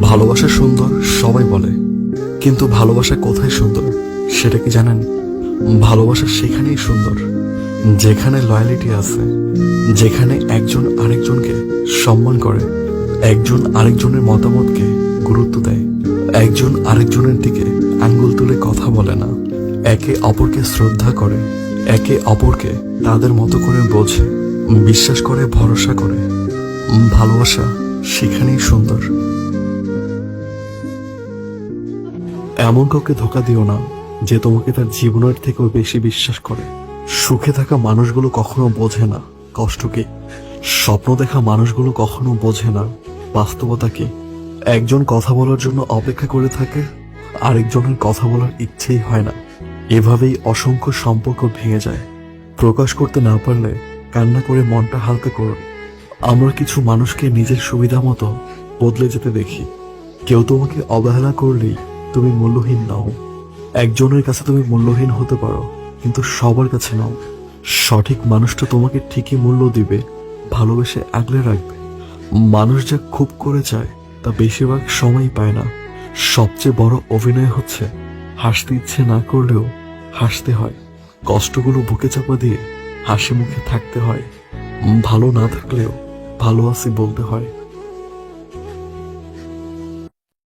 ভালোবাসা সুন্দর সবাই বলে, কিন্তু ভালোবাসা কোথায় সুন্দর সেটা কি জানেন? ভালোবাসা সেখানেই সুন্দর যেখানে লয়ালিটি আছে, যেখানে একজন আরেকজনকে সম্মান করে, একজন আরেকজনের মতামতকে গুরুত্ব দেয়, একজন আরেকজনের দিকে আঙ্গুল তুলে কথা বলে না, একে অপরকে শ্রদ্ধা করে, একে অপরকে তাদের মতো করে বোঝে, বিশ্বাস করে, ভরসা করে। ভালোবাসা সেখানেই সুন্দর। এমন কাউকে ধোঁকা দিও না যে তোমাকে তার জীবনের থেকেও বেশি বিশ্বাস করে। সুখে থাকা মানুষগুলো কখনো বোঝে না কষ্ট কি, স্বপ্ন দেখা মানুষগুলো কখনো বোঝে না বাস্তবতা কি। একজন কথা বলার জন্য অপেক্ষা করে থাকে, আরেকজনের কথা বলার ইচ্ছেই হয় না। এভাবেই অসংখ্য সম্পর্ক ভেঙে যায়। প্রকাশ করতে না পারলে কান্না করে মনটা হালকা করুন। আমরা কিছু মানুষকে নিজের সুবিধা মতো বদলে যেতে দেখি। কেউ তোমাকে অবহেলা করলেই তুমি মূল্যহীন নাও। একজনের কাছে তুমি মূল্যহীন হতে পারো, কিন্তু সবার কাছে নাও। সঠিক মানুষটা তোমাকে ঠিকই মূল্য দিবে, ভালোবেসে আগলে রাখবে। মানুষ যা খুব করে চায় তা বেশিরভাগ সময়ই পায় না। সবচেয়ে বড় অভিনয় হচ্ছে হাসতে ইচ্ছে না করলেও হাসতে হয়, কষ্টগুলো বুকে চাপা দিয়ে হাসি মুখে থাকতে হয়, ভালো না থাকলেও ভালো আছি বলতে হয়।